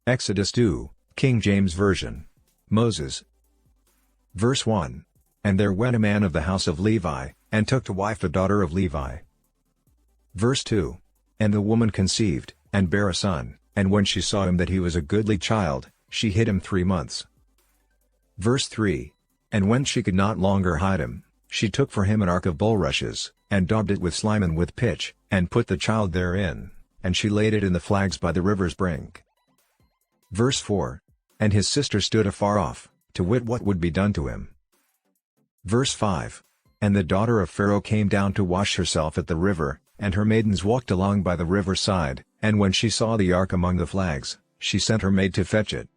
Exodus 2, King James Version. Moses. Verse 1. And there went a man of the house of Levi, and took to wife a daughter of Levi. Verse 2. And the woman conceived, and bare a son, and when she saw him that he was a goodly child, she hid him 3 months. Verse 3. And when she could not longer hide him, she took for him an ark of bulrushes, and daubed it with slime and with pitch, and put the child therein, and she laid it in the flags by the river's brink. Verse 4. And his sister stood afar off, to wit what would be done to him. Verse 5. And the daughter of Pharaoh came down to wash herself at the river, and her maidens walked along by the river side, and when she saw the ark among the flags, she sent her maid to fetch it.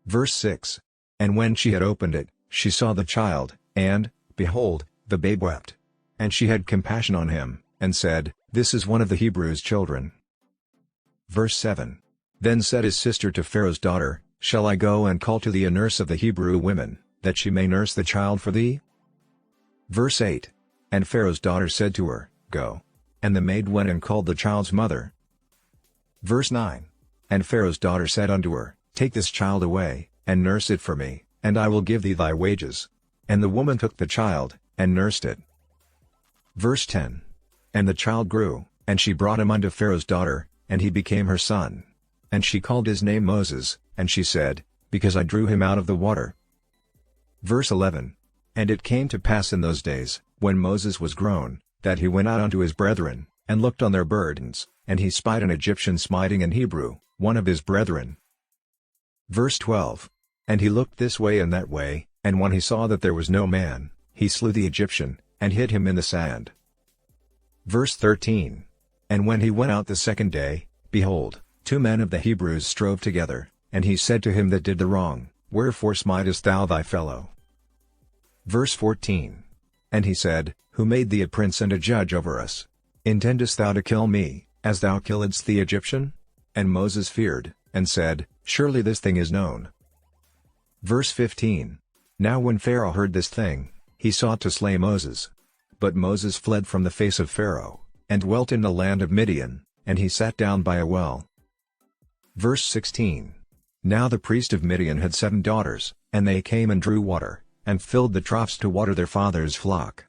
Verse 6. And when she had opened it, she saw the child, and, behold, the babe wept. And she had compassion on him, and said, This is one of the Hebrews' children. Verse 7. Then said his sister to Pharaoh's daughter, Shall I go and call to thee a nurse of the Hebrew women, that she may nurse the child for thee? Verse 8. And Pharaoh's daughter said to her, Go. And the maid went and called the child's mother. Verse 9. And Pharaoh's daughter said unto her, Take this child away, and nurse it for me, and I will give thee thy wages. And the woman took the child, and nursed it. Verse 10. And the child grew, and she brought him unto Pharaoh's daughter, and he became her son. And she called his name Moses, and she said, Because I drew him out of the water. Verse 11. And it came to pass in those days, when Moses was grown, that he went out unto his brethren, and looked on their burdens, and he spied an Egyptian smiting an Hebrew, one of his brethren. Verse 12. And he looked this way and that way, and when he saw that there was no man, he slew the Egyptian, and hid him in the sand. Verse 13. And when he went out the second day, behold, 2 men of the Hebrews strove together, and he said to him that did the wrong, Wherefore smitest thou thy fellow? Verse 14. And he said, Who made thee a prince and a judge over us? Intendest thou to kill me, as thou killedst the Egyptian? And Moses feared, and said, Surely this thing is known. Verse 15. Now when Pharaoh heard this thing, he sought to slay Moses. But Moses fled from the face of Pharaoh, and dwelt in the land of Midian, and he sat down by a well. Verse 16. Now the priest of Midian had 7 daughters, and they came and drew water, and filled the troughs to water their father's flock.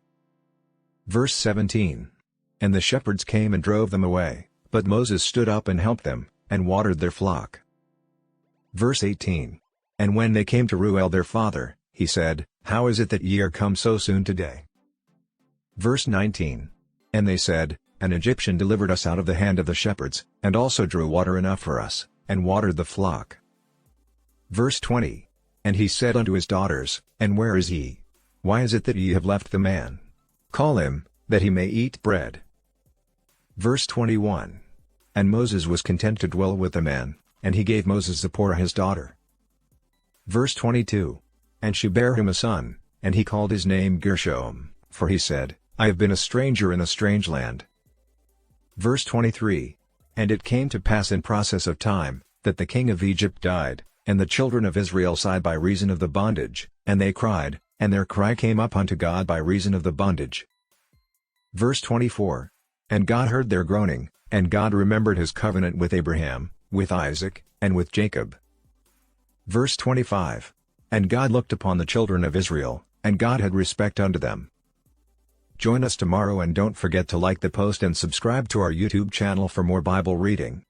Verse 17. And the shepherds came and drove them away, but Moses stood up and helped them, and watered their flock. Verse 18. And when they came to Reuel their father, he said, How is it that ye are come so soon today? Verse 19. And they said, An Egyptian delivered us out of the hand of the shepherds, and also drew water enough for us, and watered the flock. Verse 20. And he said unto his daughters, And where is he? Why is it that ye have left the man? Call him, that he may eat bread. Verse 21. And Moses was content to dwell with the man, and he gave Moses Zipporah his daughter. Verse 22. And she bare him a son, and he called his name Gershom, for he said, I have been a stranger in a strange land. Verse 23. And it came to pass in process of time, that the king of Egypt died, and the children of Israel sighed by reason of the bondage, and they cried, and their cry came up unto God by reason of the bondage. Verse 24. And God heard their groaning, and God remembered his covenant with Abraham, with Isaac, and with Jacob. Verse 25. And God looked upon the children of Israel, and God had respect unto them. Join us tomorrow and don't forget to like the post and subscribe to our YouTube channel for more Bible reading.